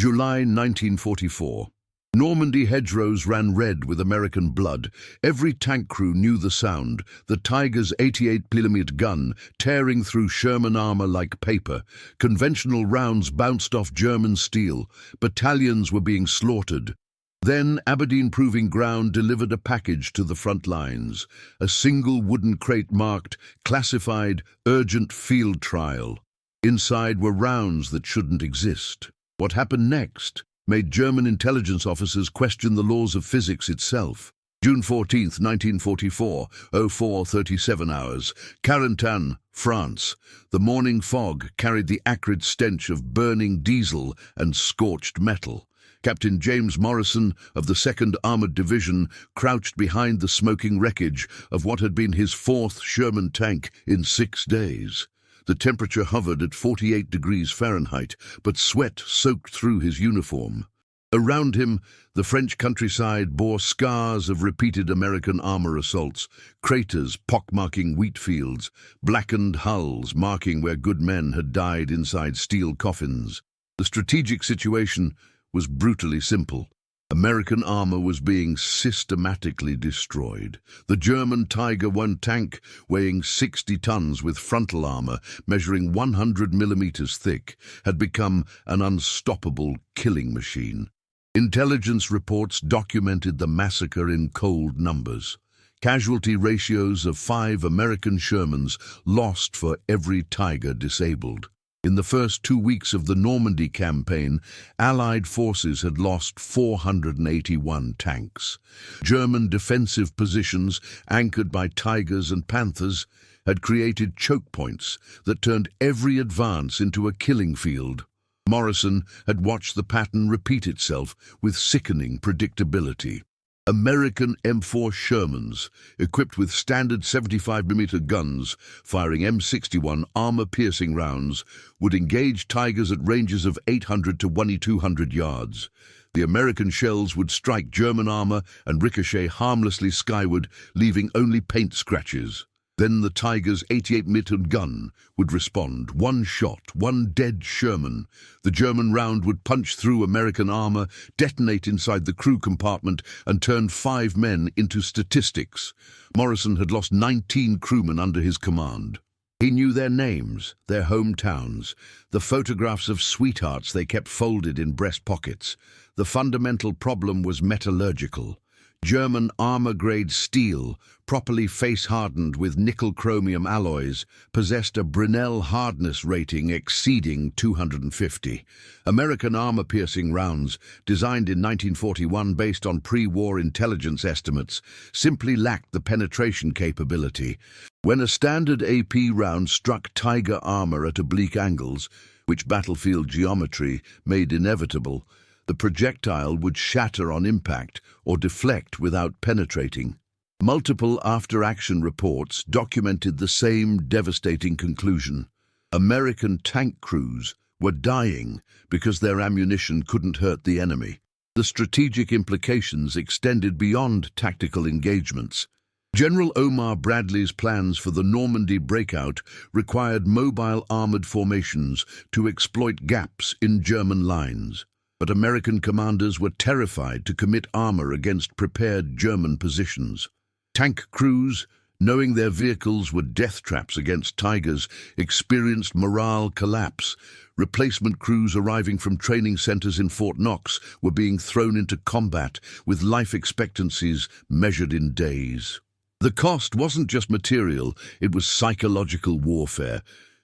July 1944. Normandy hedgerows ran red with American blood. Every tank crew knew the sound, the Tiger's 88mm gun tearing through Sherman armor like paper. Conventional rounds bounced off German steel. Battalions were being slaughtered. Then Aberdeen Proving Ground delivered a package to the front lines. A single wooden crate marked, "Classified, Urgent Field Trial." Inside were rounds that shouldn't exist. What happened next made German intelligence officers question the laws of physics itself. June 14, 1944, 04:37 hours, Carentan, France. The morning fog carried the acrid stench of burning diesel and scorched metal. Captain James Morrison of the 2nd Armored Division crouched behind the smoking wreckage of what had been his 4th Sherman tank in 6 days. The temperature hovered at 48 degrees Fahrenheit, but sweat soaked through his uniform. Around him, the French countryside bore scars of repeated American armor assaults, craters pockmarking wheat fields, blackened hulls marking where good men had died inside steel coffins. The strategic situation was brutally simple. American armor was being systematically destroyed. The German Tiger I tank, weighing 60 tons with frontal armor measuring 100 millimeters thick, had become an unstoppable killing machine. Intelligence reports documented the massacre in cold numbers. Casualty ratios of 5 American Shermans lost for every Tiger disabled. In the first 2 weeks of the Normandy campaign, Allied forces had lost 481 tanks. German defensive positions, anchored by Tigers and Panthers, had created choke points that turned every advance into a killing field. Morrison had watched the pattern repeat itself with sickening predictability. American M4 Shermans, equipped with standard 75mm guns, firing M61 armor-piercing rounds, would engage Tigers at ranges of 800 to 1,200 yards. The American shells would strike German armor and ricochet harmlessly skyward, leaving only paint scratches. Then the Tiger's 88mm gun would respond. One shot, one dead Sherman. The German round would punch through American armor, detonate inside the crew compartment, and turn 5 men into statistics. Morrison had lost 19 crewmen under his command. He knew their names, their hometowns, the photographs of sweethearts they kept folded in breast pockets. The fundamental problem was metallurgical. German armor-grade steel, properly face-hardened with nickel-chromium alloys, possessed a Brinell hardness rating exceeding 250. American armor-piercing rounds, designed in 1941 based on pre-war intelligence estimates, simply lacked the penetration capability. When a standard AP round struck Tiger armor at oblique angles, which battlefield geometry made inevitable, the projectile would shatter on impact or deflect without penetrating. Multiple after-action reports documented the same devastating conclusion. American tank crews were dying because their ammunition couldn't hurt the enemy. The strategic implications extended beyond tactical engagements. General Omar Bradley's plans for the Normandy breakout required mobile armored formations to exploit gaps in German lines. But American commanders were terrified to commit armor against prepared German positions. Tank crews, knowing their vehicles were death traps against Tigers, experienced morale collapse. Replacement crews arriving from training centers in Fort Knox were being thrown into combat with life expectancies measured in days. The cost wasn't just material, it was psychological warfare.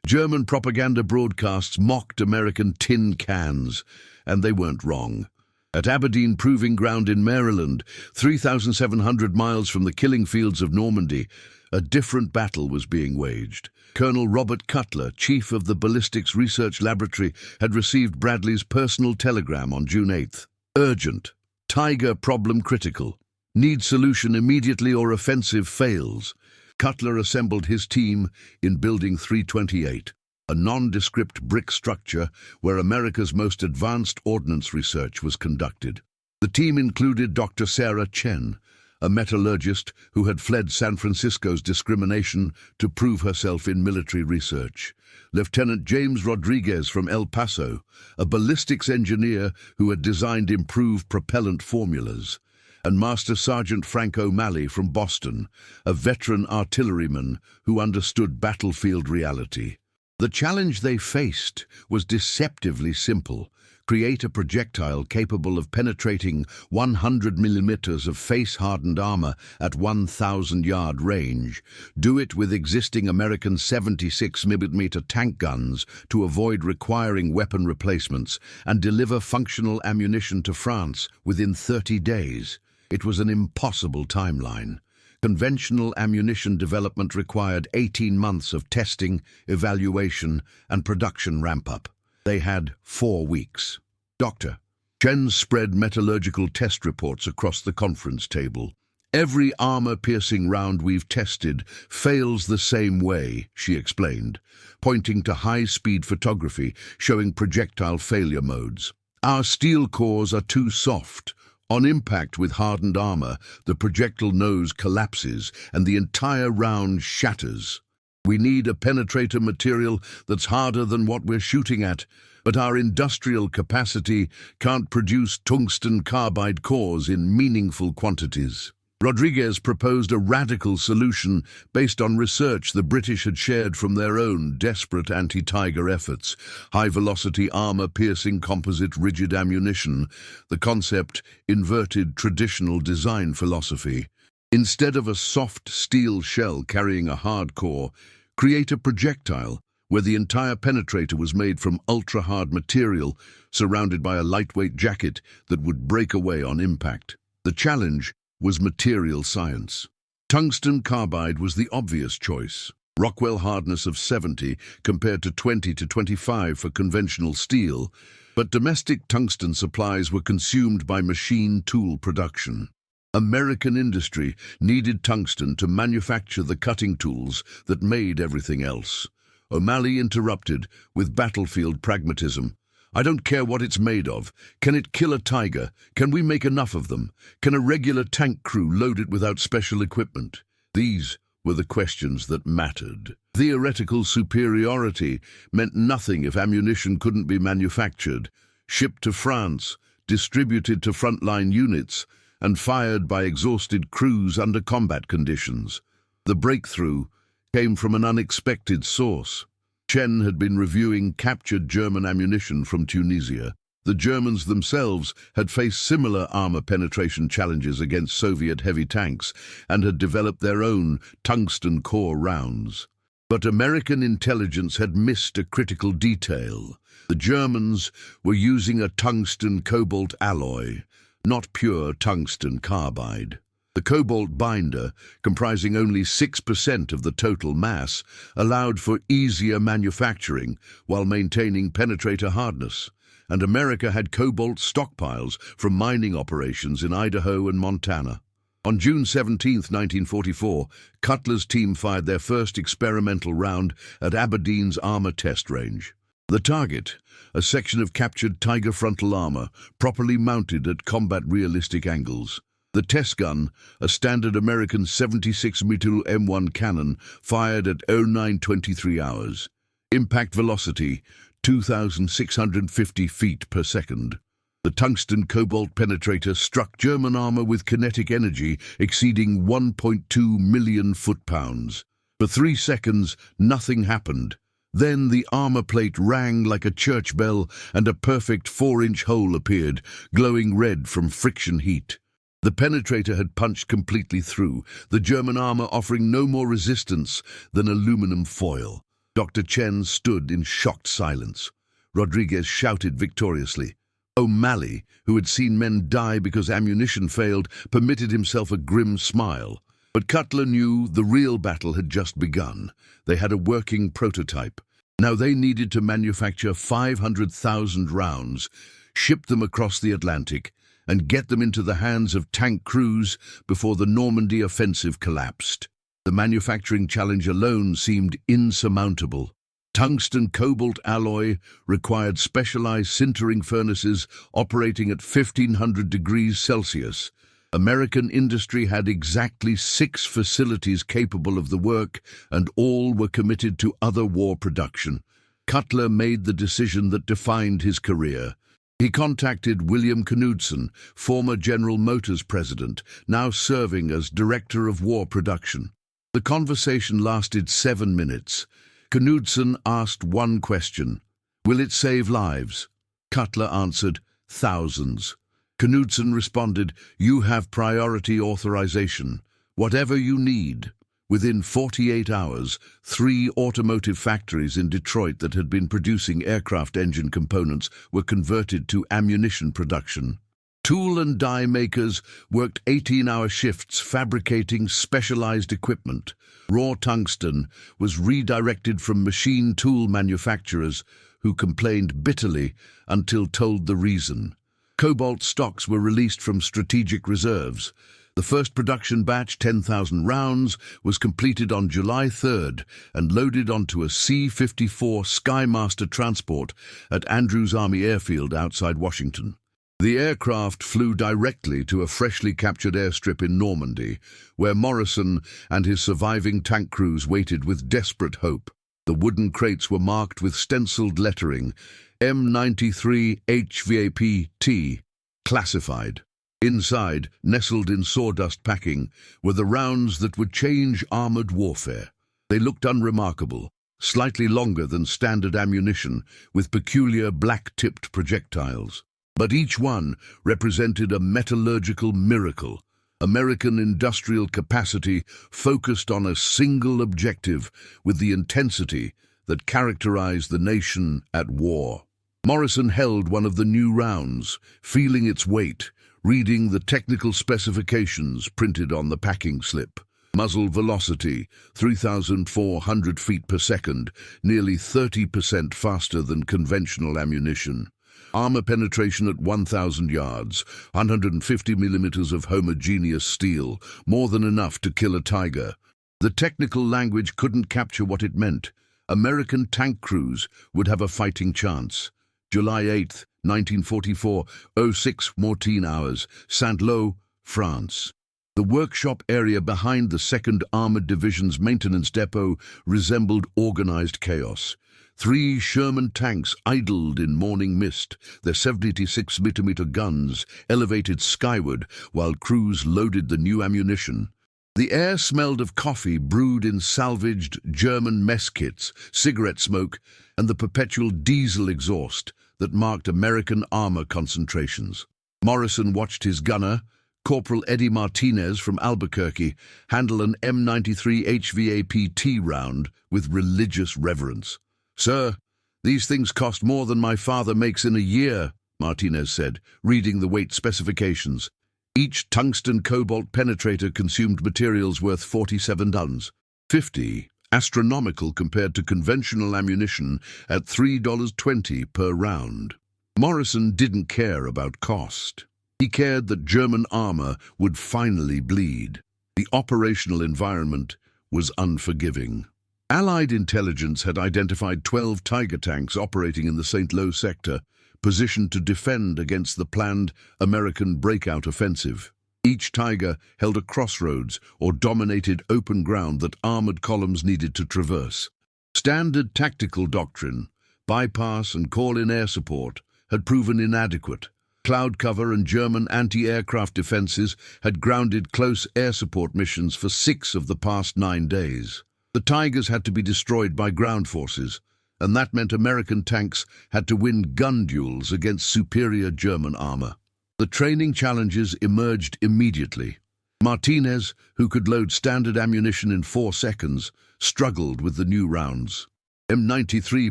German propaganda broadcasts mocked American tin cans, and they weren't wrong. At Aberdeen Proving Ground in Maryland, 3,700 miles from the killing fields of Normandy, a different battle was being waged. Colonel Robert Cutler, chief of the Ballistics Research Laboratory, had received Bradley's personal telegram on June 8th. Urgent. Tiger problem critical. Need solution immediately or offensive fails. Cutler assembled his team in Building 328, a nondescript brick structure where America's most advanced ordnance research was conducted. The team included Dr. Sarah Chen, a metallurgist who had fled San Francisco's discrimination to prove herself in military research. Lieutenant James Rodriguez from El Paso, a ballistics engineer who had designed improved propellant formulas. And Master Sergeant Frank O'Malley from Boston, a veteran artilleryman who understood battlefield reality. The challenge they faced was deceptively simple. Create a projectile capable of penetrating 100 millimeters of face-hardened armor at 1,000-yard range. Do it with existing American 76mm tank guns to avoid requiring weapon replacements, and deliver functional ammunition to France within 30 days. It was an impossible timeline. Conventional ammunition development required 18 months of testing, evaluation, and production ramp-up. They had 4 weeks. Dr. Chen spread metallurgical test reports across the conference table. Every armor-piercing round we've tested fails the same way, she explained, pointing to high-speed photography showing projectile failure modes. Our steel cores are too soft. On impact with hardened armor, the projectile nose collapses and the entire round shatters. We need a penetrator material that's harder than what we're shooting at, but our industrial capacity can't produce tungsten carbide cores in meaningful quantities. Rodriguez proposed a radical solution based on research the British had shared from their own desperate anti-Tiger efforts: high-velocity armor-piercing composite rigid ammunition. The concept inverted traditional design philosophy. Instead of a soft steel shell carrying a hard core, create a projectile where the entire penetrator was made from ultra-hard material surrounded by a lightweight jacket that would break away on impact. The challenge was material science. Tungsten carbide was the obvious choice. Rockwell hardness of 70 compared to 20 to 25 for conventional steel, but domestic tungsten supplies were consumed by machine tool production. American industry needed tungsten to manufacture the cutting tools that made everything else. O'Malley interrupted with battlefield pragmatism. I don't care what it's made of. Can it kill a tiger? Can we make enough of them? Can a regular tank crew load it without special equipment? These were the questions that mattered. Theoretical superiority meant nothing if ammunition couldn't be manufactured, shipped to France, distributed to frontline units, and fired by exhausted crews under combat conditions. The breakthrough came from an unexpected source. Chen had been reviewing captured German ammunition from Tunisia. The Germans themselves had faced similar armor penetration challenges against Soviet heavy tanks and had developed their own tungsten core rounds. But American intelligence had missed a critical detail. The Germans were using a tungsten cobalt alloy, not pure tungsten carbide. The cobalt binder, comprising only 6% of the total mass, allowed for easier manufacturing while maintaining penetrator hardness, and America had cobalt stockpiles from mining operations in Idaho and Montana. On June 17, 1944, Cutler's team fired their first experimental round at Aberdeen's armor test range. The target, a section of captured Tiger frontal armor, properly mounted at combat-realistic angles. The test gun, a standard American 76mm M1 cannon, fired at 0923 hours. Impact velocity, 2,650 feet per second. The tungsten cobalt penetrator struck German armor with kinetic energy exceeding 1.2 million foot-pounds. For 3 seconds, nothing happened. Then the armor plate rang like a church bell and a perfect 4-inch hole appeared, glowing red from friction heat. The penetrator had punched completely through, the German armor offering no more resistance than aluminum foil. Dr. Chen stood in shocked silence. Rodriguez shouted victoriously. O'Malley, who had seen men die because ammunition failed, permitted himself a grim smile. But Cutler knew the real battle had just begun. They had a working prototype. Now they needed to manufacture 500,000 rounds, ship them across the Atlantic, and get them into the hands of tank crews before the Normandy offensive collapsed. The manufacturing challenge alone seemed insurmountable. Tungsten cobalt alloy required specialized sintering furnaces operating at 1,500 degrees Celsius, American industry had exactly 6 facilities capable of the work, and all were committed to other war production. Cutler made the decision that defined his career. He contacted William Knudsen, former General Motors president, now serving as Director of War Production. The conversation lasted 7 minutes. Knudsen asked one question: "Will it save lives?" Cutler answered, "Thousands." Knudsen responded, "You have priority authorization. Whatever you need." Within 48 hours, 3 automotive factories in Detroit that had been producing aircraft engine components were converted to ammunition production. Tool and die makers worked 18-hour shifts fabricating specialized equipment. Raw tungsten was redirected from machine tool manufacturers who complained bitterly until told the reason. Cobalt stocks were released from strategic reserves. The first production batch, 10,000 rounds, was completed on July 3rd and loaded onto a C-54 Skymaster transport at Andrews Army Airfield outside Washington. The aircraft flew directly to a freshly captured airstrip in Normandy, where Morrison and his surviving tank crews waited with desperate hope. The wooden crates were marked with stenciled lettering, M93 HVAP-T, classified. Inside, nestled in sawdust packing, were the rounds that would change armored warfare. They looked unremarkable, slightly longer than standard ammunition, with peculiar black-tipped projectiles. But each one represented a metallurgical miracle. American industrial capacity focused on a single objective with the intensity that characterized the nation at war. Morrison held one of the new rounds, feeling its weight, reading the technical specifications printed on the packing slip. Muzzle velocity, 3,400 feet per second, nearly 30% faster than conventional ammunition. Armor penetration at 1,000 yards, 150 millimeters of homogeneous steel, more than enough to kill a tiger. The technical language couldn't capture what it meant. American tank crews would have a fighting chance. July 8, 1944, 06 Mortine hours, Saint-Lô, France. The workshop area behind the 2nd Armored Division's maintenance depot resembled organized chaos. 3 Sherman tanks idled in morning mist, their 76mm guns elevated skyward while crews loaded the new ammunition. The air smelled of coffee brewed in salvaged German mess kits, cigarette smoke, and the perpetual diesel exhaust that marked American armor concentrations. Morrison watched his gunner, Corporal Eddie Martinez from Albuquerque, handle an M93 HVAP-T round with religious reverence. "Sir, these things cost more than my father makes in a year," Martinez said, reading the weight specifications. Each tungsten cobalt penetrator consumed materials worth 47 tons, 50, astronomical compared to conventional ammunition at $3.20 per round. Morrison didn't care about cost. He cared that German armor would finally bleed. The operational environment was unforgiving. Allied intelligence had identified 12 Tiger tanks operating in the Saint-Lô sector, positioned to defend against the planned American breakout offensive. Each Tiger held a crossroads or dominated open ground that armored columns needed to traverse. Standard tactical doctrine, bypass and call-in air support, had proven inadequate. Cloud cover and German anti-aircraft defenses had grounded close air support missions for 6 of the past 9 days. The Tigers had to be destroyed by ground forces, and that meant American tanks had to win gun duels against superior German armor. The training challenges emerged immediately. Martinez, who could load standard ammunition in 4 seconds, struggled with the new rounds. M93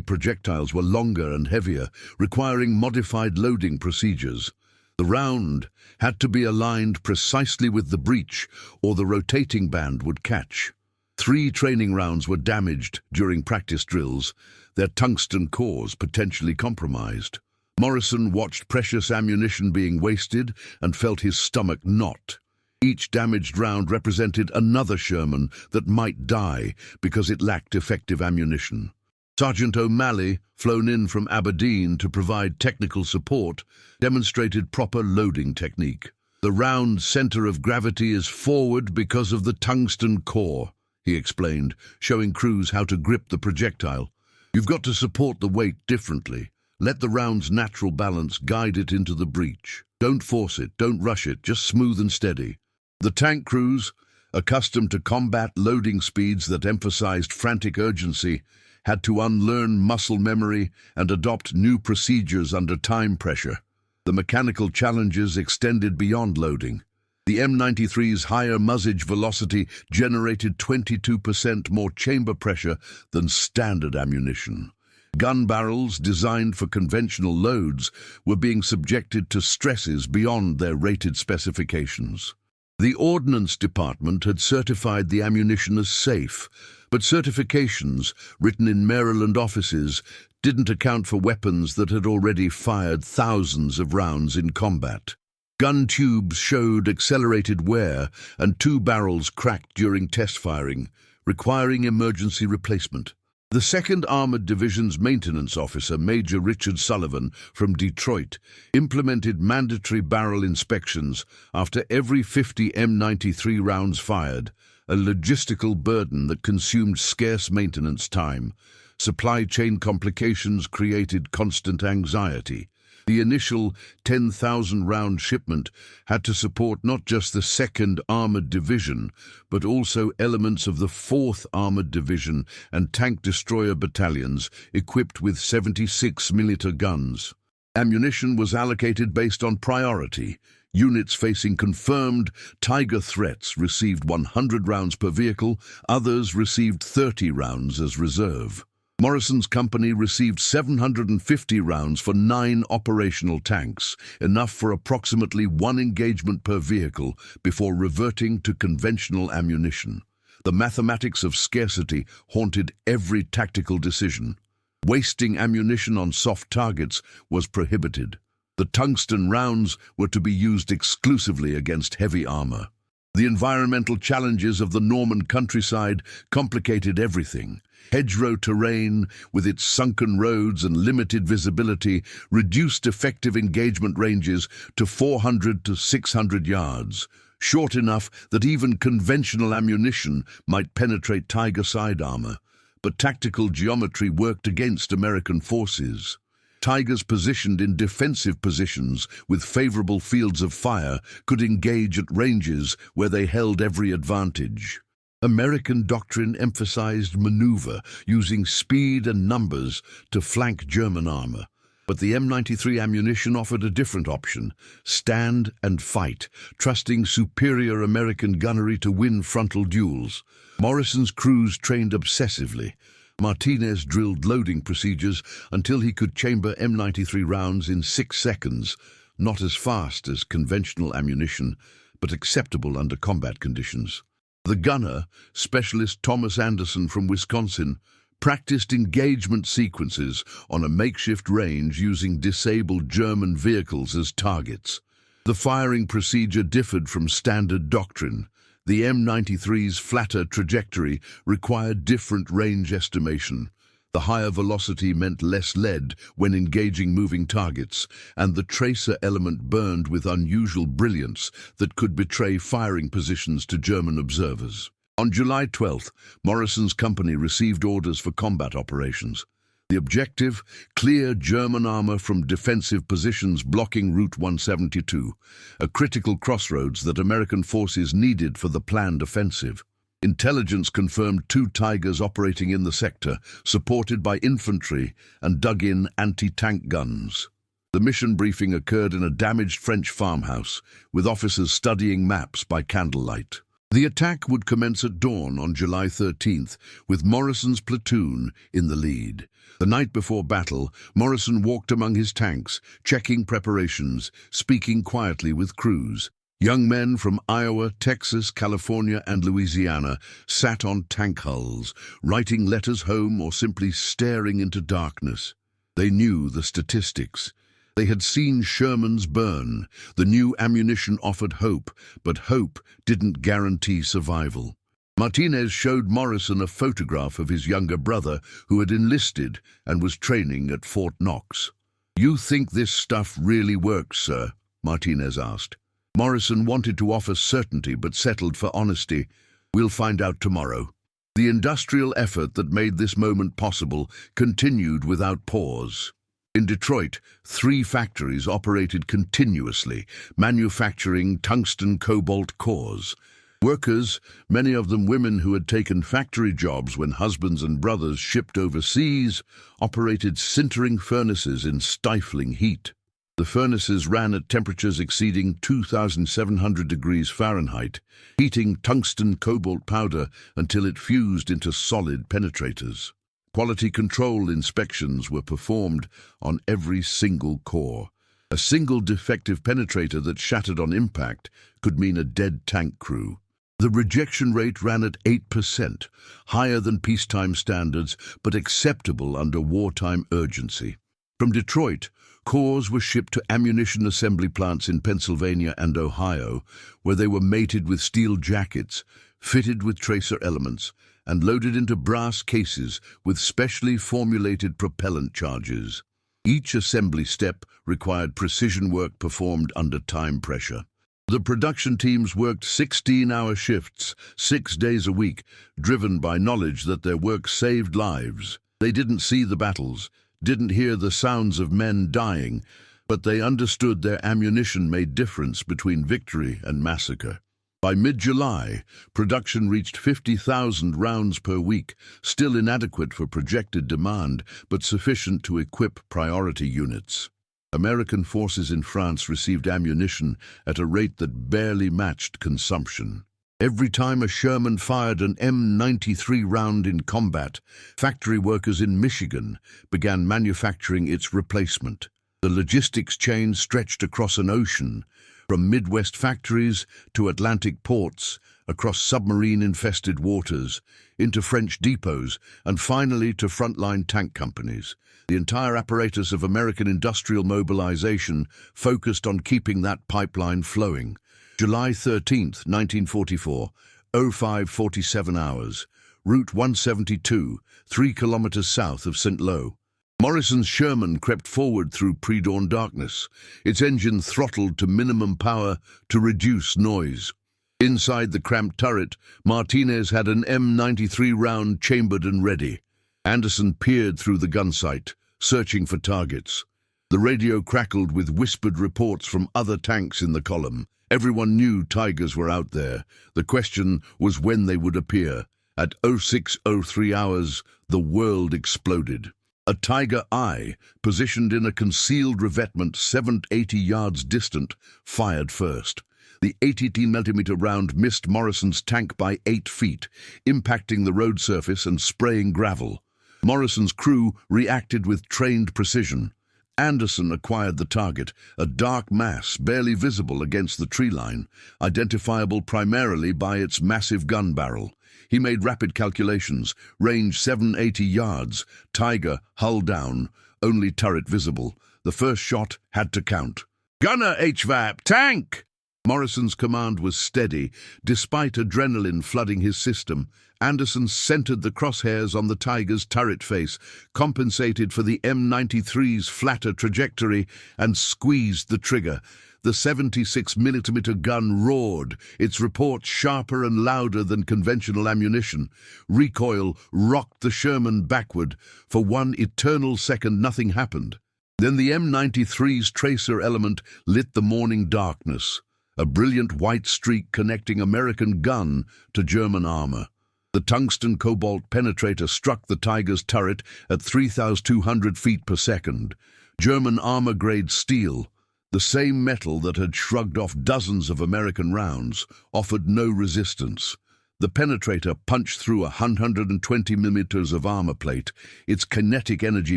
projectiles were longer and heavier, requiring modified loading procedures. The round had to be aligned precisely with the breech, or the rotating band would catch. 3 training rounds were damaged during practice drills, their tungsten cores potentially compromised. Morrison watched precious ammunition being wasted and felt his stomach knot. Each damaged round represented another Sherman that might die because it lacked effective ammunition. Sergeant O'Malley, flown in from Aberdeen to provide technical support, demonstrated proper loading technique. The round center of gravity is forward because of the tungsten core, he explained, showing crews how to grip the projectile. You've got to support the weight differently. Let the round's natural balance guide it into the breach. Don't force it, don't rush it, just smooth and steady. The tank crews, accustomed to combat loading speeds that emphasized frantic urgency, had to unlearn muscle memory and adopt new procedures under time pressure. The mechanical challenges extended beyond loading. The M93's higher muzzage velocity generated 22% more chamber pressure than standard ammunition. Gun barrels designed for conventional loads were being subjected to stresses beyond their rated specifications. The Ordnance Department had certified the ammunition as safe, but certifications, written in Maryland offices, didn't account for weapons that had already fired thousands of rounds in combat. Gun tubes showed accelerated wear, and 2 barrels cracked during test firing, requiring emergency replacement. The 2nd Armored Division's maintenance officer, Major Richard Sullivan, from Detroit, implemented mandatory barrel inspections after every 50 M93 rounds fired, a logistical burden that consumed scarce maintenance time. Supply chain complications created constant anxiety. The initial 10,000-round shipment had to support not just the 2nd Armored Division, but also elements of the 4th Armored Division and tank destroyer battalions equipped with 76mm guns. Ammunition was allocated based on priority. Units facing confirmed Tiger threats received 100 rounds per vehicle, others received 30 rounds as reserve. Morrison's company received 750 rounds for 9 operational tanks, enough for approximately 1 engagement per vehicle before reverting to conventional ammunition. The mathematics of scarcity haunted every tactical decision. Wasting ammunition on soft targets was prohibited. The tungsten rounds were to be used exclusively against heavy armor. The environmental challenges of the Norman countryside complicated everything. Hedgerow terrain, with its sunken roads and limited visibility, reduced effective engagement ranges to 400 to 600 yards, short enough that even conventional ammunition might penetrate Tiger side armor. But tactical geometry worked against American forces. Tigers positioned in defensive positions with favorable fields of fire could engage at ranges where they held every advantage. American doctrine emphasized maneuver, using speed and numbers to flank German armor. But the M93 ammunition offered a different option: stand and fight, trusting superior American gunnery to win frontal duels. Morrison's crews trained obsessively. Martinez drilled loading procedures until he could chamber M93 rounds in 6 seconds, not as fast as conventional ammunition, but acceptable under combat conditions. The gunner, Specialist Thomas Anderson from Wisconsin, practiced engagement sequences on a makeshift range using disabled German vehicles as targets. The firing procedure differed from standard doctrine. The M93's flatter trajectory required different range estimation. The higher velocity meant less lead when engaging moving targets, and the tracer element burned with unusual brilliance that could betray firing positions to German observers. On July 12th, Morrison's company received orders for combat operations. The objective: clear German armor from defensive positions blocking Route 172, a critical crossroads that American forces needed for the planned offensive. Intelligence confirmed 2 Tigers operating in the sector, supported by infantry and dug-in anti-tank guns. The mission briefing occurred in a damaged French farmhouse, with officers studying maps by candlelight. The attack would commence at dawn on July 13th, with Morrison's platoon in the lead. The night before battle, Morrison walked among his tanks, checking preparations, speaking quietly with crews. Young men from Iowa, Texas, California, and Louisiana sat on tank hulls, writing letters home or simply staring into darkness. They knew the statistics. They had seen Shermans burn. The new ammunition offered hope, but hope didn't guarantee survival. Martinez showed Morrison a photograph of his younger brother who had enlisted and was training at Fort Knox. "You think this stuff really works, sir?" Martinez asked. Morrison wanted to offer certainty but settled for honesty. We'll find out tomorrow. The industrial effort that made this moment possible continued without pause. In Detroit, 3 factories operated continuously, manufacturing tungsten cobalt cores. Workers, many of them women who had taken factory jobs when husbands and brothers shipped overseas, operated sintering furnaces in stifling heat. The furnaces ran at temperatures exceeding 2,700 degrees Fahrenheit, heating tungsten cobalt powder until it fused into solid penetrators. Quality control inspections were performed on every single core. A single defective penetrator that shattered on impact could mean a dead tank crew. The rejection rate ran at 8%, higher than peacetime standards, but acceptable under wartime urgency. From Detroit, cores were shipped to ammunition assembly plants in Pennsylvania and Ohio, where they were mated with steel jackets, fitted with tracer elements, and loaded into brass cases with specially formulated propellant charges. Each assembly step required precision work performed under time pressure. The production teams worked 16-hour shifts, 6 days a week, driven by knowledge that their work saved lives. They didn't see the battles, didn't hear the sounds of men dying, but they understood their ammunition made difference between victory and massacre. By mid-July, production reached 50,000 rounds per week, still inadequate for projected demand, but sufficient to equip priority units. American forces in France received ammunition at a rate that barely matched consumption. Every time a Sherman fired an M93 round in combat, factory workers in Michigan began manufacturing its replacement. The logistics chain stretched across an ocean, from Midwest factories to Atlantic ports, across submarine-infested waters, into French depots, and finally to frontline tank companies. The entire apparatus of American industrial mobilization focused on keeping that pipeline flowing. July 13, 1944, 05:47 hours, Route 172, 3 kilometers south of St. Lo. Morrison's Sherman crept forward through pre-dawn darkness, its engine throttled to minimum power to reduce noise. Inside the cramped turret, Martinez had an M93 round chambered and ready. Anderson peered through the gun sight, searching for targets. The radio crackled with whispered reports from other tanks in the column. Everyone knew Tigers were out there. The question was when they would appear. At 06:03 hours, the world exploded. A Tiger I, positioned in a concealed revetment 780 yards distant, fired first. The 80mm round missed Morrison's tank by 8 feet, impacting the road surface and spraying gravel. Morrison's crew reacted with trained precision. Anderson acquired the target, a dark mass barely visible against the tree line, identifiable primarily by its massive gun barrel. He made rapid calculations, range 780 yards, Tiger, hull down, only turret visible. The first shot had to count. "Gunner, HVAP, tank!" Morrison's command was steady, despite adrenaline flooding his system. Anderson centered the crosshairs on the Tiger's turret face, compensated for the M93's flatter trajectory, and squeezed the trigger. The 76mm gun roared, its report sharper and louder than conventional ammunition. Recoil rocked the Sherman backward. For one eternal second, nothing happened. Then the M93's tracer element lit the morning darkness, a brilliant white streak connecting American gun to German armor. The tungsten cobalt penetrator struck the Tiger's turret at 3,200 feet per second. German armor-grade steel, the same metal that had shrugged off dozens of American rounds, offered no resistance. The penetrator punched through 120 millimeters of armor plate, its kinetic energy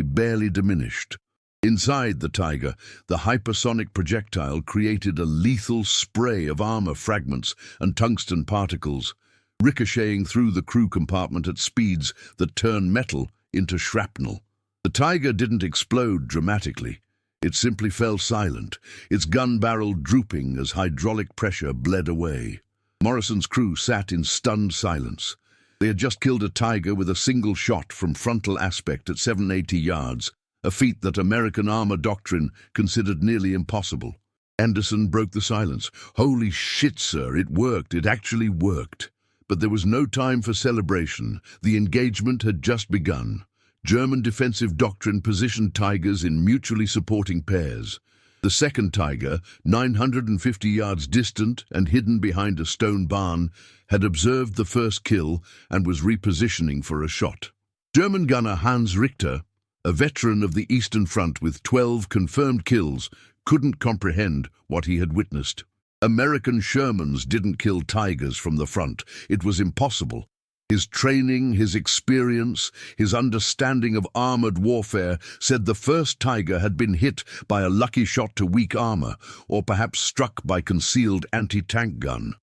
barely diminished. Inside the Tiger, the hypersonic projectile created a lethal spray of armor fragments and tungsten particles, ricocheting through the crew compartment at speeds that turn metal into shrapnel. The Tiger didn't explode dramatically. It simply fell silent, its gun barrel drooping as hydraulic pressure bled away. Morrison's crew sat in stunned silence. They had just killed a Tiger with a single shot from frontal aspect at 780 yards, a feat that American armor doctrine considered nearly impossible. Anderson broke the silence. "Holy shit, sir, it worked. It actually worked." But there was no time for celebration. The engagement had just begun. German defensive doctrine positioned Tigers in mutually supporting pairs. The second Tiger, 950 yards distant and hidden behind a stone barn, had observed the first kill and was repositioning for a shot. German gunner Hans Richter, a veteran of the Eastern Front with 12 confirmed kills, couldn't comprehend what he had witnessed. American Shermans didn't kill Tigers from the front. It was impossible. His training, his experience, his understanding of armored warfare said the first Tiger had been hit by a lucky shot to weak armor, or perhaps struck by concealed anti-tank gun.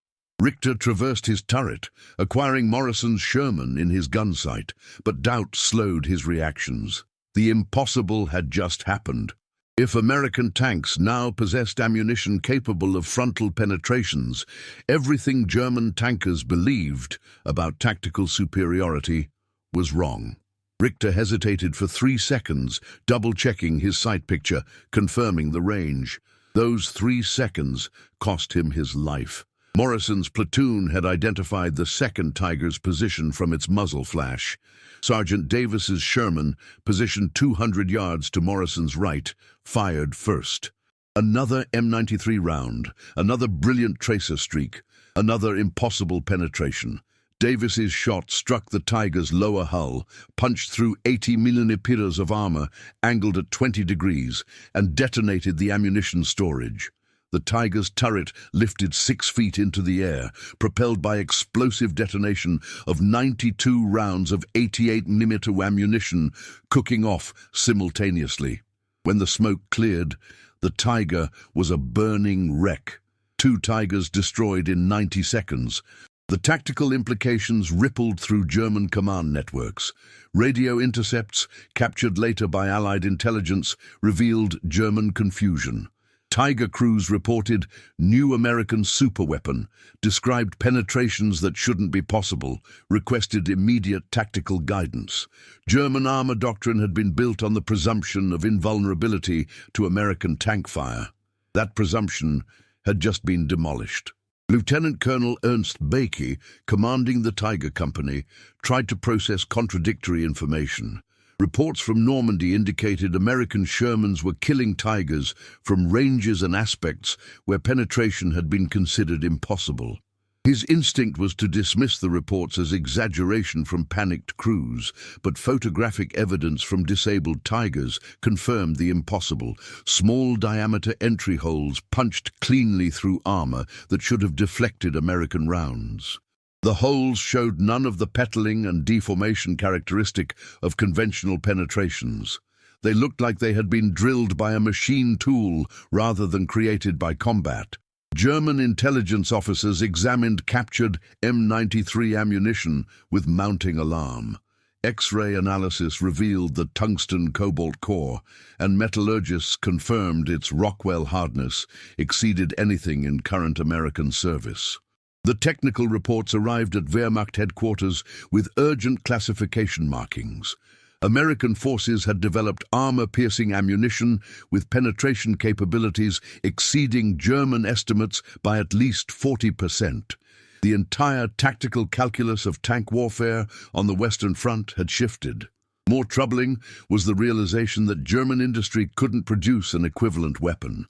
Richter traversed his turret, acquiring Morrison's Sherman in his gun sight, but doubt slowed his reactions. The impossible had just happened. If American tanks now possessed ammunition capable of frontal penetrations, everything German tankers believed about tactical superiority was wrong. Richter hesitated for 3 seconds, double-checking his sight picture, confirming the range. Those 3 seconds cost him his life. Morrison's platoon had identified the second Tiger's position from its muzzle flash. Sergeant Davis's Sherman, positioned 200 yards to Morrison's right, fired first. Another M93 round, another brilliant tracer streak, another impossible penetration. Davis's shot struck the Tiger's lower hull, punched through 80 millimeters of armor, angled at 20 degrees, and detonated the ammunition storage. The Tiger's turret lifted 6 feet into the air, propelled by explosive detonation of 92 rounds of 88mm ammunition, cooking off simultaneously. When the smoke cleared, the Tiger was a burning wreck. 2 Tigers destroyed in 90 seconds. The tactical implications rippled through German command networks. Radio intercepts, captured later by Allied intelligence, revealed German confusion. Tiger crews reported new American superweapon, described penetrations that shouldn't be possible, requested immediate tactical guidance. German armor doctrine had been built on the presumption of invulnerability to American tank fire. That presumption had just been demolished. Lieutenant Colonel Ernst Bakey, commanding the Tiger Company, tried to process contradictory information. Reports from Normandy indicated American Shermans were killing Tigers from ranges and aspects where penetration had been considered impossible. His instinct was to dismiss the reports as exaggeration from panicked crews, but photographic evidence from disabled Tigers confirmed the impossible. Small diameter entry holes punched cleanly through armor that should have deflected American rounds. The holes showed none of the petaling and deformation characteristic of conventional penetrations. They looked like they had been drilled by a machine tool rather than created by combat. German intelligence officers examined captured M93 ammunition with mounting alarm. X-ray analysis revealed the tungsten cobalt core, and metallurgists confirmed its Rockwell hardness exceeded anything in current American service. The technical reports arrived at Wehrmacht headquarters with urgent classification markings. American forces had developed armor-piercing ammunition with penetration capabilities exceeding German estimates by at least 40%. The entire tactical calculus of tank warfare on the Western Front had shifted. More troubling was the realization that German industry couldn't produce an equivalent weapon.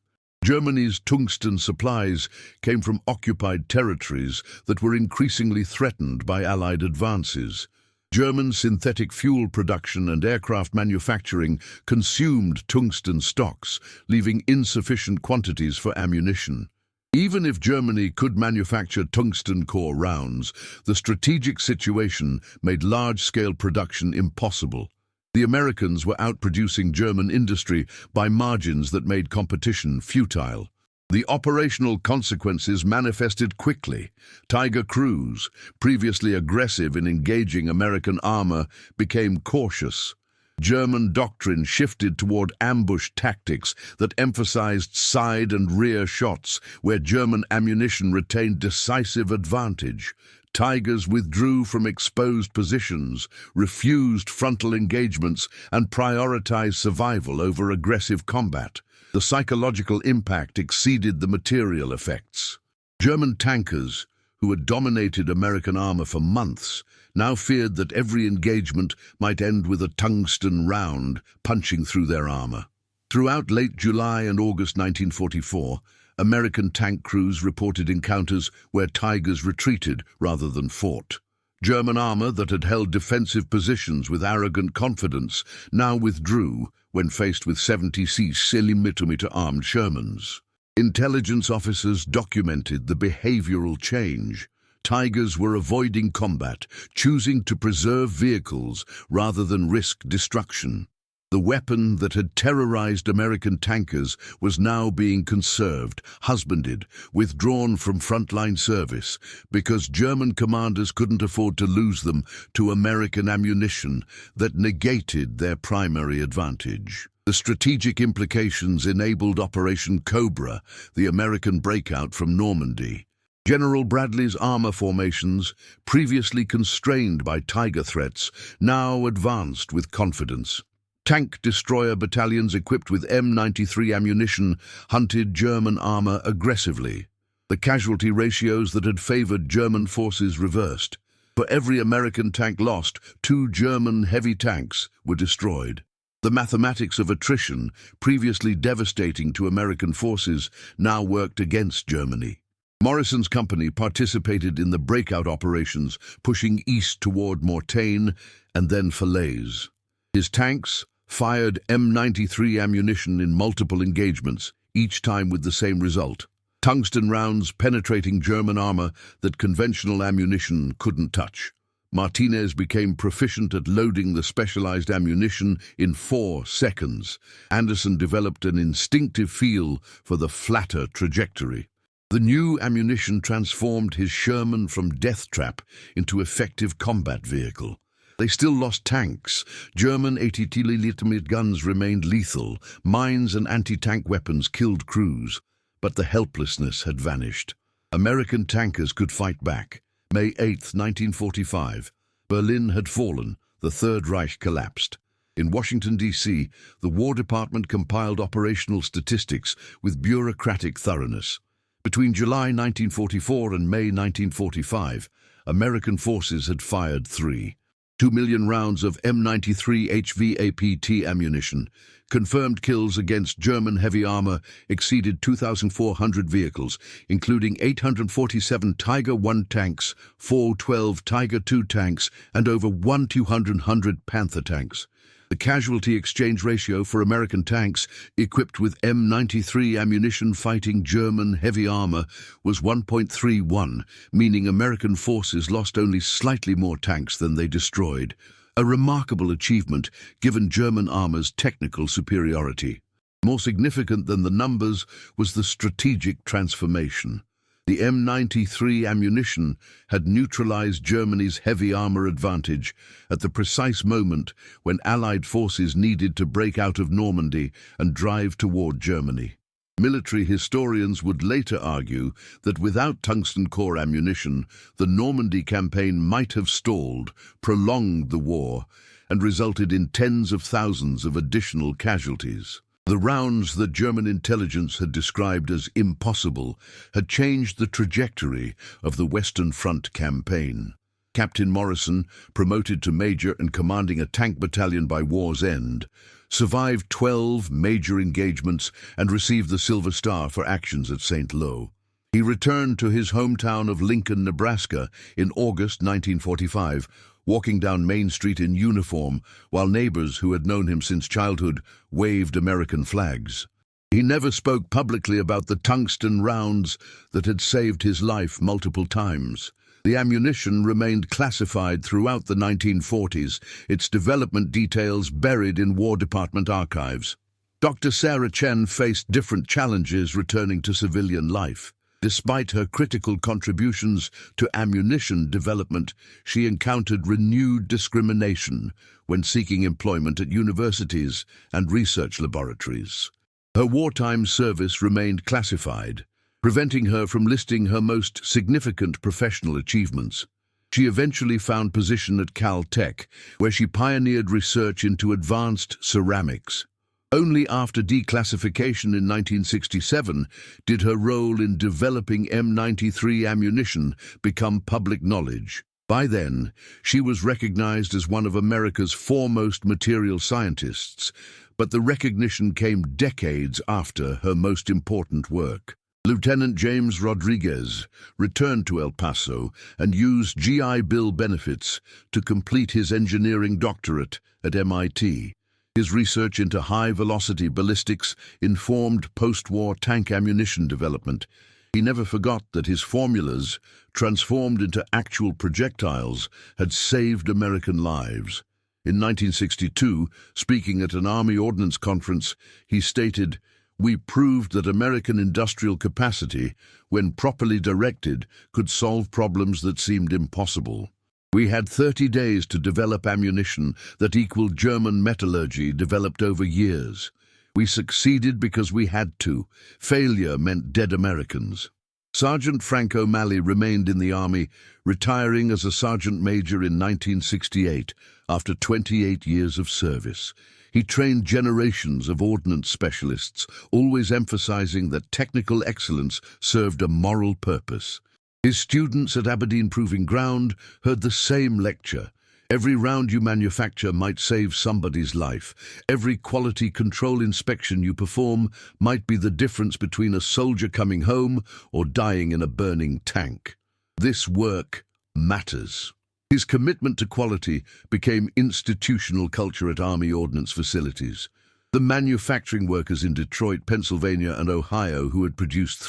Germany's tungsten supplies came from occupied territories that were increasingly threatened by Allied advances. German synthetic fuel production and aircraft manufacturing consumed tungsten stocks, leaving insufficient quantities for ammunition. Even if Germany could manufacture tungsten core rounds, the strategic situation made large-scale production impossible. The Americans were outproducing German industry by margins that made competition futile. The operational consequences manifested quickly. Tiger crews, previously aggressive in engaging American armor, became cautious. German doctrine shifted toward ambush tactics that emphasized side and rear shots, where German ammunition retained decisive advantage. Tigers withdrew from exposed positions, refused frontal engagements, and prioritized survival over aggressive combat. The psychological impact exceeded the material effects. German tankers, who had dominated American armor for months, now feared that every engagement might end with a tungsten round punching through their armor. Throughout late July and August 1944, American tank crews reported encounters where Tigers retreated rather than fought. German armor that had held defensive positions with arrogant confidence now withdrew when faced with 70mm armed Shermans. Intelligence officers documented the behavioral change. Tigers were avoiding combat, choosing to preserve vehicles rather than risk destruction. The weapon that had terrorized American tankers was now being conserved, husbanded, withdrawn from frontline service because German commanders couldn't afford to lose them to American ammunition that negated their primary advantage. The strategic implications enabled Operation Cobra, the American breakout from Normandy. General Bradley's armor formations, previously constrained by Tiger threats, now advanced with confidence. Tank destroyer battalions equipped with M93 ammunition hunted German armor aggressively. The casualty ratios that had favored German forces reversed. For every American tank lost, 2 German heavy tanks were destroyed. The mathematics of attrition, previously devastating to American forces, now worked against Germany. Morrison's company participated in the breakout operations, pushing east toward Mortagne and then Falaise. His tanks fired M93 ammunition in multiple engagements, each time with the same result: tungsten rounds penetrating German armor that conventional ammunition couldn't touch. Martinez became proficient at loading the specialized ammunition in 4 seconds. Anderson developed an instinctive feel for the flatter trajectory. The new ammunition transformed his Sherman from death trap into effective combat vehicle. They still lost tanks. German 80mm guns remained lethal. Mines and anti-tank weapons killed crews. But the helplessness had vanished. American tankers could fight back. May 8, 1945. Berlin had fallen. The Third Reich collapsed. In Washington, D.C., the War Department compiled operational statistics with bureaucratic thoroughness. Between July 1944 and May 1945, American forces had fired 2 million rounds of M93 HVAPT ammunition. Confirmed kills against German heavy armor exceeded 2,400 vehicles, including 847 Tiger I tanks, 412 Tiger II tanks, and over 1,200 Panther tanks. The casualty exchange ratio for American tanks equipped with M93 ammunition fighting German heavy armor was 1.31, meaning American forces lost only slightly more tanks than they destroyed. A remarkable achievement given German armor's technical superiority. More significant than the numbers was the strategic transformation. The M93 ammunition had neutralized Germany's heavy armor advantage at the precise moment when Allied forces needed to break out of Normandy and drive toward Germany. Military historians would later argue that without tungsten core ammunition, the Normandy campaign might have stalled, prolonged the war, and resulted in tens of thousands of additional casualties. The rounds that German intelligence had described as impossible had changed the trajectory of the Western Front campaign. Captain Morrison, promoted to major and commanding a tank battalion by war's end, survived 12 major engagements and received the Silver Star for actions at St. Lo. He returned to his hometown of Lincoln, Nebraska in August 1945, walking down Main Street in uniform while neighbors who had known him since childhood waved American flags. He never spoke publicly about the tungsten rounds that had saved his life multiple times. The ammunition remained classified throughout the 1940s, its development details buried in War Department archives. Dr. Sarah Chen faced different challenges returning to civilian life. Despite her critical contributions to ammunition development, she encountered renewed discrimination when seeking employment at universities and research laboratories. Her wartime service remained classified, preventing her from listing her most significant professional achievements. She eventually found position at Caltech, where she pioneered research into advanced ceramics. Only after declassification in 1967 did her role in developing M93 ammunition become public knowledge. By then, she was recognized as one of America's foremost material scientists, but the recognition came decades after her most important work. Lieutenant James Rodriguez returned to El Paso and used GI Bill benefits to complete his engineering doctorate at MIT. His research into high-velocity ballistics informed post-war tank ammunition development. He never forgot that his formulas, transformed into actual projectiles, had saved American lives. In 1962, speaking at an Army Ordnance Conference, he stated, "We proved that American industrial capacity, when properly directed, could solve problems that seemed impossible. We had 30 days to develop ammunition that equaled German metallurgy developed over years. We succeeded because we had to. Failure meant dead Americans." Sergeant Frank O'Malley remained in the Army, retiring as a sergeant major in 1968 after 28 years of service. He trained generations of ordnance specialists, always emphasizing that technical excellence served a moral purpose. His students at Aberdeen Proving Ground heard the same lecture. Every round you manufacture might save somebody's life. Every quality control inspection you perform might be the difference between a soldier coming home or dying in a burning tank. This work matters. His commitment to quality became institutional culture at Army Ordnance facilities. The manufacturing workers in Detroit, Pennsylvania and Ohio who had produced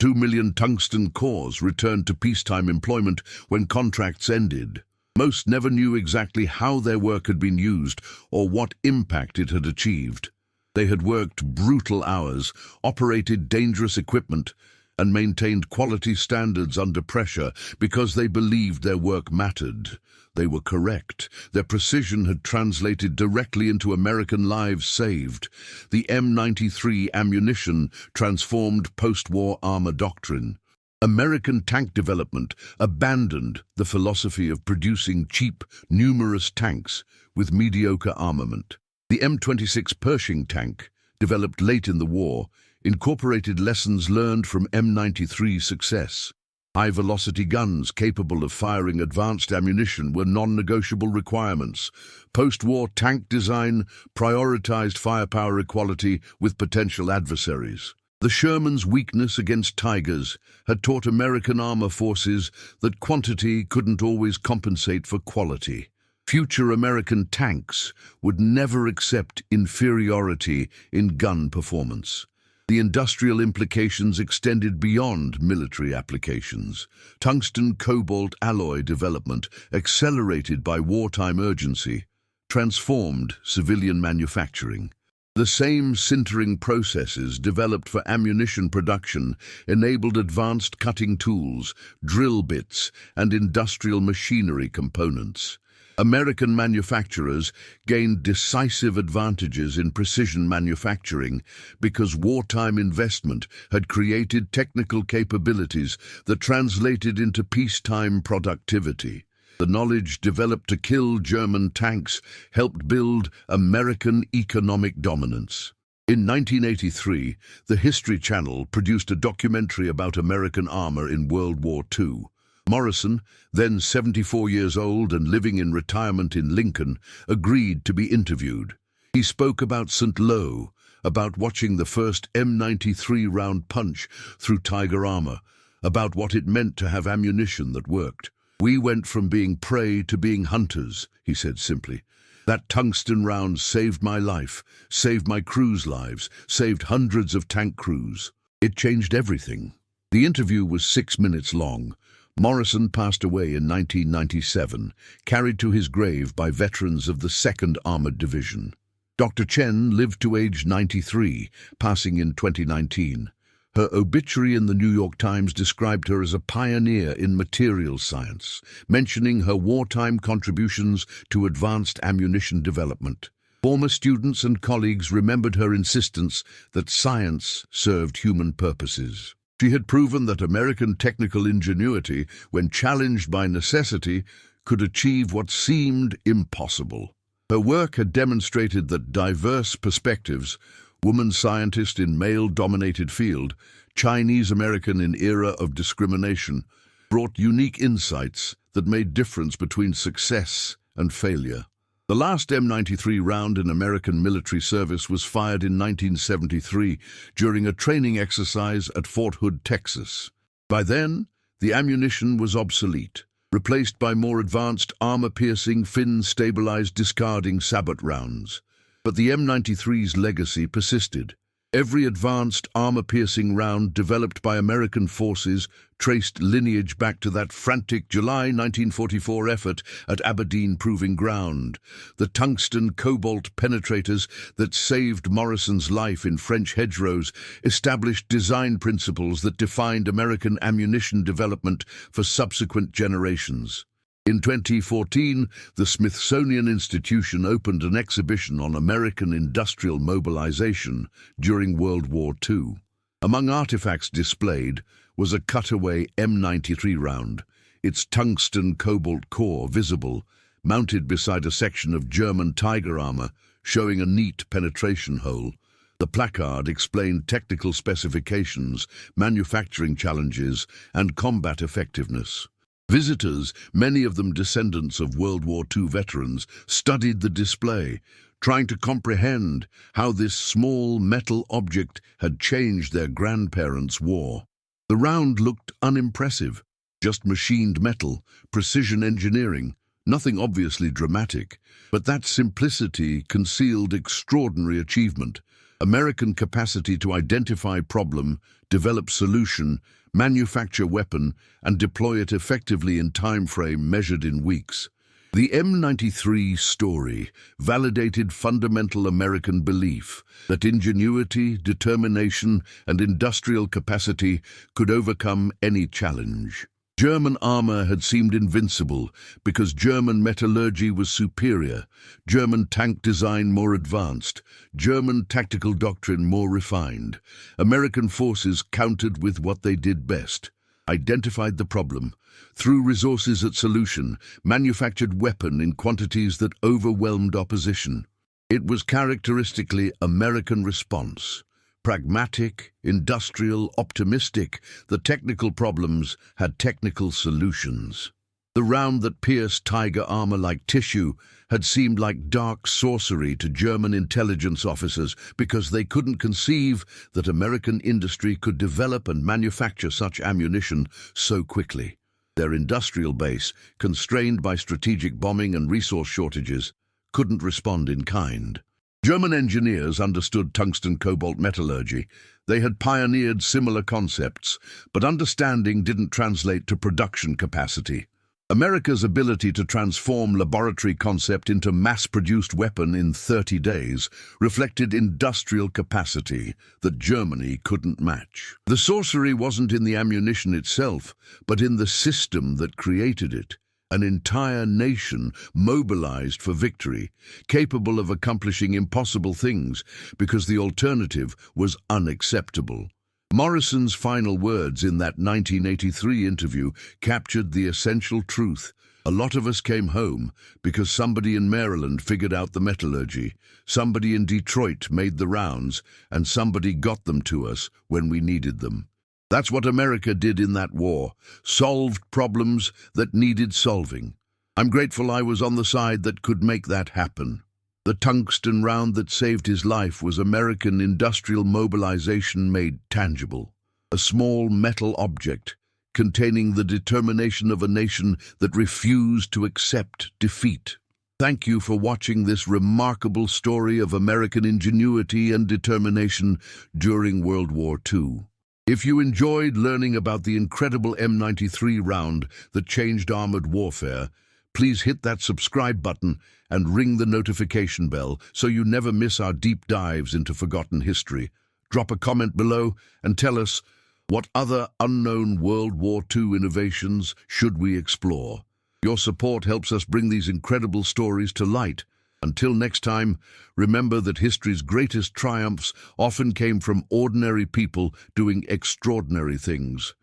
2 million tungsten cores returned to peacetime employment when contracts ended. Most never knew exactly how their work had been used or what impact it had achieved. They had worked brutal hours, operated dangerous equipment, and maintained quality standards under pressure because they believed their work mattered. They were correct. Their precision had translated directly into American lives saved. The M93 ammunition transformed post-war armor doctrine. American tank development abandoned the philosophy of producing cheap, numerous tanks with mediocre armament. The M26 Pershing tank, developed late in the war, incorporated lessons learned from M93's success. High-velocity guns capable of firing advanced ammunition were non-negotiable requirements. Post-war tank design prioritized firepower equality with potential adversaries. The Sherman's weakness against Tigers had taught American armor forces that quantity couldn't always compensate for quality. Future American tanks would never accept inferiority in gun performance. The industrial implications extended beyond military applications. Tungsten-cobalt alloy development, accelerated by wartime urgency, transformed civilian manufacturing. The same sintering processes developed for ammunition production enabled advanced cutting tools, drill bits, and industrial machinery components. American manufacturers gained decisive advantages in precision manufacturing because wartime investment had created technical capabilities that translated into peacetime productivity. The knowledge developed to kill German tanks helped build American economic dominance. In 1983, the History Channel produced a documentary about American armor in World War II. Morrison, then 74 years old and living in retirement in Lincoln, agreed to be interviewed. He spoke about St. Lo, about watching the first M93 round punch through Tiger armor, about what it meant to have ammunition that worked. "We went from being prey to being hunters," he said simply. "That tungsten round saved my life, saved my crew's lives, saved hundreds of tank crews. It changed everything." The interview was 6 minutes long. Morrison passed away in 1997, carried to his grave by veterans of the 2nd Armored Division. Dr. Chen lived to age 93, passing in 2019. Her obituary in the New York Times described her as a pioneer in materials science, mentioning her wartime contributions to advanced ammunition development. Former students and colleagues remembered her insistence that science served human purposes. She had proven that American technical ingenuity, when challenged by necessity, could achieve what seemed impossible. Her work had demonstrated that diverse perspectives, woman scientist in male-dominated field, Chinese-American in era of discrimination, brought unique insights that made difference between success and failure. The last M93 round in American military service was fired in 1973 during a training exercise at Fort Hood, Texas. By then, the ammunition was obsolete, replaced by more advanced armor-piercing, fin-stabilized discarding sabot rounds. But the M93's legacy persisted. Every advanced armor-piercing round developed by American forces traced lineage back to that frantic July 1944 effort at Aberdeen Proving Ground. The tungsten cobalt penetrators that saved Morrison's life in French hedgerows established design principles that defined American ammunition development for subsequent generations. In 2014, the Smithsonian Institution opened an exhibition on American industrial mobilization during World War II. Among artifacts displayed was a cutaway M93 round, its tungsten cobalt core visible, mounted beside a section of German Tiger armor showing a neat penetration hole. The placard explained technical specifications, manufacturing challenges, and combat effectiveness. Visitors, many of them descendants of World War II veterans, studied the display, trying to comprehend how this small metal object had changed their grandparents' war. The round looked unimpressive, just machined metal, precision engineering, nothing obviously dramatic, but that simplicity concealed extraordinary achievement. American capacity to identify problem, develop solution, manufacture weapon, and deploy it effectively in time frame measured in weeks. The M93 story validated fundamental American belief that ingenuity, determination, and industrial capacity could overcome any challenge. German armor had seemed invincible because German metallurgy was superior, German tank design more advanced, German tactical doctrine more refined. American forces countered with what they did best, identified the problem, threw resources at solution, manufactured weapon in quantities that overwhelmed opposition. It was characteristically American response. Pragmatic, industrial, optimistic, the technical problems had technical solutions. The round that pierced Tiger armor like tissue had seemed like dark sorcery to German intelligence officers because they couldn't conceive that American industry could develop and manufacture such ammunition so quickly. Their industrial base, constrained by strategic bombing and resource shortages, couldn't respond in kind. German engineers understood tungsten cobalt metallurgy. They had pioneered similar concepts, but understanding didn't translate to production capacity. America's ability to transform laboratory concept into mass-produced weapon in 30 days reflected industrial capacity that Germany couldn't match. The sorcery wasn't in the ammunition itself, but in the system that created it. An entire nation mobilized for victory, capable of accomplishing impossible things because the alternative was unacceptable. Morrison's final words in that 1983 interview captured the essential truth. A lot of us came home because somebody in Maryland figured out the metallurgy, somebody in Detroit made the rounds, and somebody got them to us when we needed them. That's what America did in that war, solved problems that needed solving. I'm grateful I was on the side that could make that happen. The tungsten round that saved his life was American industrial mobilization made tangible. A small metal object containing the determination of a nation that refused to accept defeat. Thank you for watching this remarkable story of American ingenuity and determination during World War II. If you enjoyed learning about the incredible M93 round that changed armored warfare, please hit that subscribe button and ring the notification bell so you never miss our deep dives into forgotten history. Drop a comment below and tell us, what other unknown World War II innovations should we explore? Your support helps us bring these incredible stories to light. Until next time, remember that history's greatest triumphs often came from ordinary people doing extraordinary things.